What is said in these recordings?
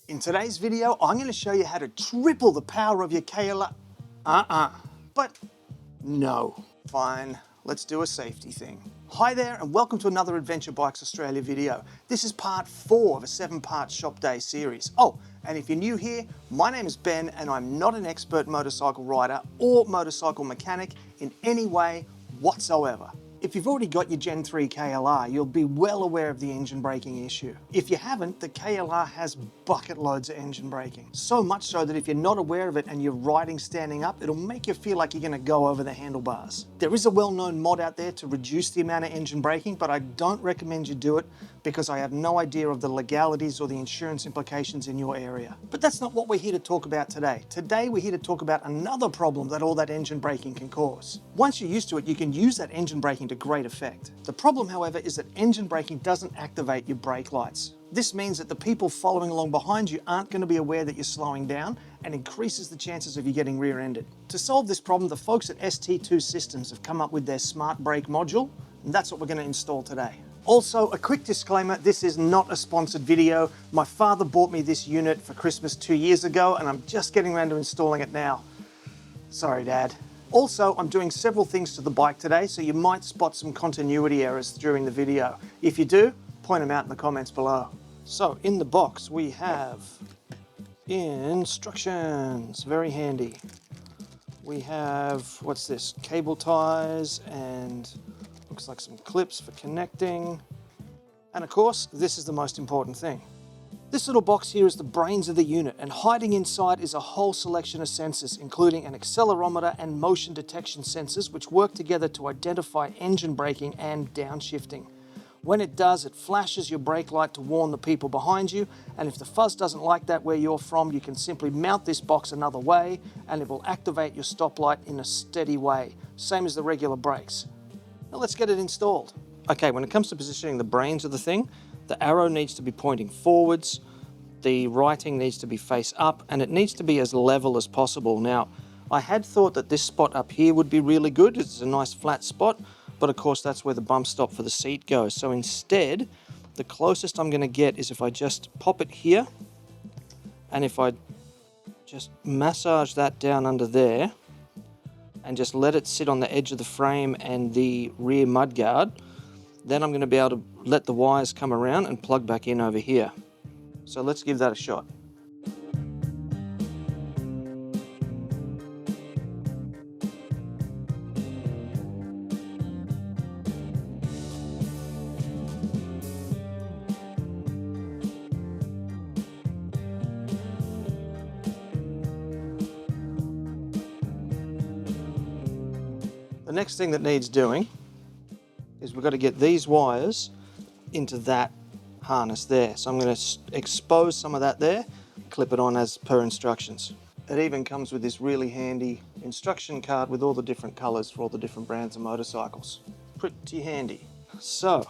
In today's video, I'm going to show you how to triple the power of your KLR. But no. Fine, let's do a safety thing. Hi there and welcome to another Adventure Bikes Australia video. This is part 4 of a 7-part shop day series. Oh, and if you're new here, my name is Ben and I'm not an expert motorcycle rider or motorcycle mechanic in any way whatsoever. If you've already got your Gen 3 KLR, you'll be well aware of the engine braking issue. If you haven't, the KLR has bucket loads of engine braking. So much so that if you're not aware of it and you're riding standing up, it'll make you feel like you're going to go over the handlebars. There is a well-known mod out there to reduce the amount of engine braking, but I don't recommend you do it because I have no idea of the legalities or the insurance implications in your area. But that's not what we're here to talk about today. Today we're here to talk about another problem that all that engine braking can cause. Once you're used to it, you can use that engine braking to great effect. The problem, however, is that engine braking doesn't activate your brake lights. This means that the people following along behind you aren't going to be aware that you're slowing down and increases the chances of you getting rear-ended. To solve this problem, the folks at ST2 Systems have come up with their Smart Brake Module, and that's what we're going to install today. Also, a quick disclaimer, this is not a sponsored video. My father bought me this unit for Christmas 2 years ago, and I'm just getting around to installing it now. Sorry, Dad. Also, I'm doing several things to the bike today, so you might spot some continuity errors during the video. If you do, point them out in the comments below. So, in the box we have instructions, very handy. We have, what's this, cable ties and looks like some clips for connecting. And of course, this is the most important thing. This little box here is the brains of the unit, and hiding inside is a whole selection of sensors, including an accelerometer and motion detection sensors, which work together to identify engine braking and downshifting. When it does, it flashes your brake light to warn the people behind you, and if the fuzz doesn't like that where you're from, you can simply mount this box another way, and it will activate your stoplight in a steady way, same as the regular brakes. Now let's get it installed. Okay, when it comes to positioning the brains of the thing, the arrow needs to be pointing forwards, the writing needs to be face up, and it needs to be as level as possible. Now, I had thought that this spot up here would be really good. It's a nice flat spot, but of course that's where the bump stop for the seat goes. So instead, the closest I'm going to get is if I just pop it here, and if I just massage that down under there, and just let it sit on the edge of the frame and the rear mudguard, then I'm going to be able to let the wires come around and plug back in over here. So let's give that a shot. The next thing that needs doing is we've got to get these wires into that harness there. So I'm going to expose some of that there, clip it on as per instructions. It even comes with this really handy instruction card with all the different colors for all the different brands of motorcycles. Pretty handy. So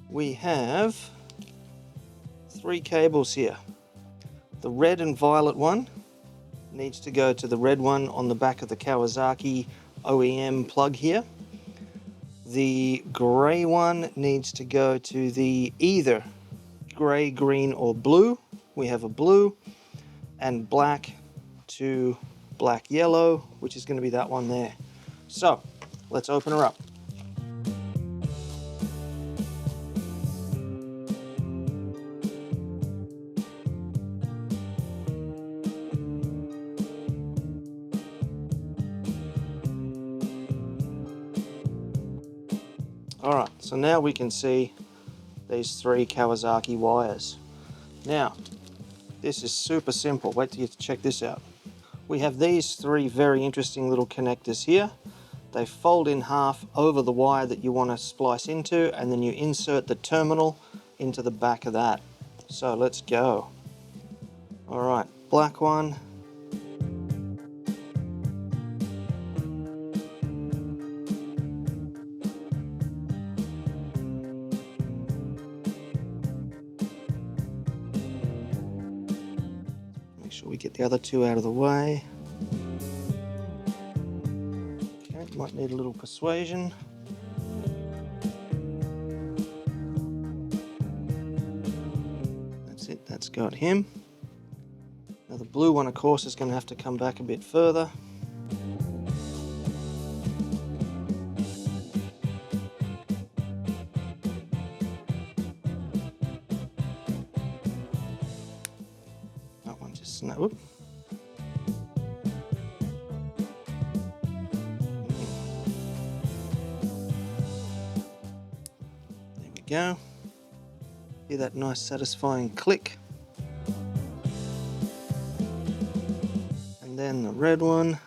we have 3 cables here. The red and violet one needs to go to the red one on the back of the Kawasaki OEM plug here. The grey one needs to go to the either grey, green or blue. We have a blue, and black to black yellow, which is going to be that one there. So let's open her up. Alright, so now we can see these 3 Kawasaki wires. Now, this is super simple. Wait till you check this out. We have these 3 very interesting little connectors here. They fold in half over the wire that you want to splice into, and then you insert the terminal into the back of that. So let's go. Alright, black one. Make sure we get the other 2 out of the way. Okay, might need a little persuasion. That's it, that's got him. Now the blue one, of course, is going to have to come back a bit further. That one just snapped. Whoop. There we go. Hear that nice satisfying click. And then the red one.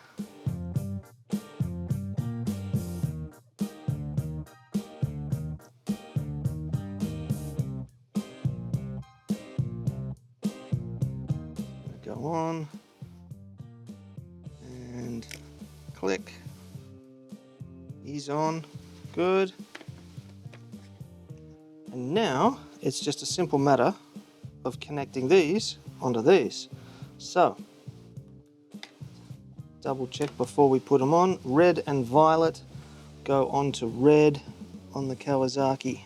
Go on. And click. He's on. Good. And now it's just a simple matter of connecting these onto these. So, double check before we put them on. Red and violet go onto red on the Kawasaki.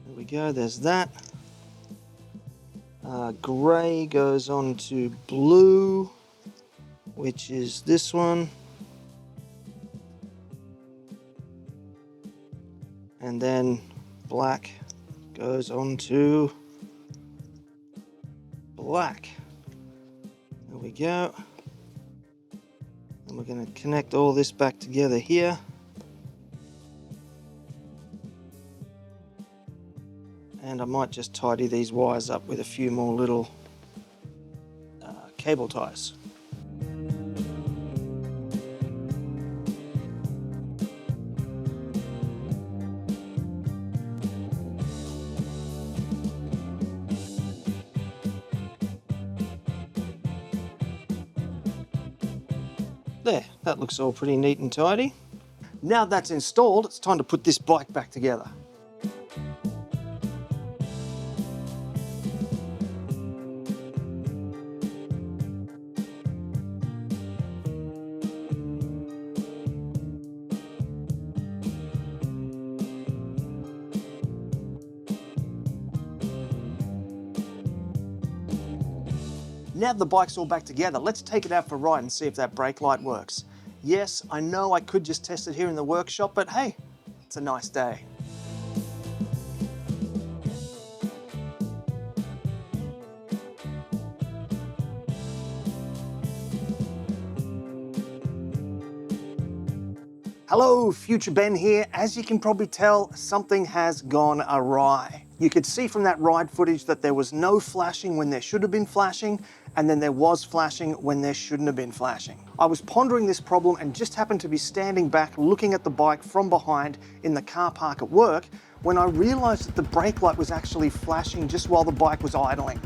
There we go, there's that. Grey goes on to blue, which is this one. And then black goes on to black. There we go. And we're going to connect all this back together here. And I might just tidy these wires up with a few more little cable ties. There, that looks all pretty neat and tidy. Now that's installed, it's time to put this bike back together. Now the bike's all back together, let's take it out for a ride and see if that brake light works. Yes, I know I could just test it here in the workshop, but hey, it's a nice day. Hello, Future Ben here. As you can probably tell, something has gone awry. You could see from that ride footage that there was no flashing when there should have been flashing, and then there was flashing when there shouldn't have been flashing. I was pondering this problem and just happened to be standing back looking at the bike from behind in the car park at work when I realized that the brake light was actually flashing just while the bike was idling.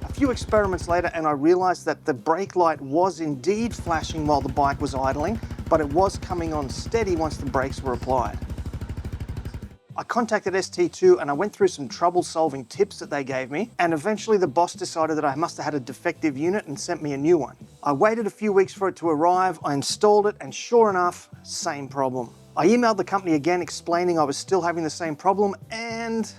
A few experiments later and I realized that the brake light was indeed flashing while the bike was idling, but it was coming on steady once the brakes were applied. I contacted ST2 and I went through some trouble-solving tips that they gave me, and eventually the boss decided that I must have had a defective unit and sent me a new one. I waited a few weeks for it to arrive, I installed it, and sure enough, same problem. I emailed the company again explaining I was still having the same problem, and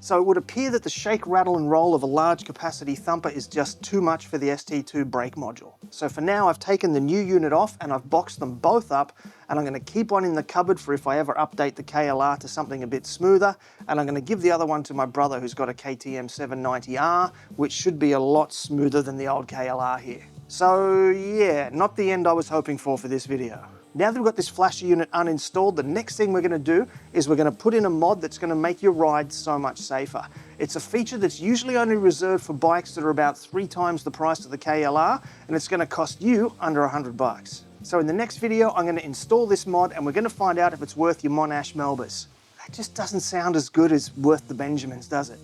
so it would appear that the shake, rattle and roll of a large capacity thumper is just too much for the ST2 brake module. So for now I've taken the new unit off and I've boxed them both up, and I'm going to keep one in the cupboard for if I ever update the KLR to something a bit smoother, and I'm going to give the other one to my brother who's got a KTM 790R, which should be a lot smoother than the old KLR here. So yeah, not the end I was hoping for this video. Now that we've got this flasher unit uninstalled, the next thing we're going to do is we're going to put in a mod that's going to make your ride so much safer. It's a feature that's usually only reserved for bikes that are about 3 times the price of the KLR, and it's going to cost you under $100. So in the next video, I'm going to install this mod and we're going to find out if it's worth your Monash Melbas. That just doesn't sound as good as worth the Benjamins, does it?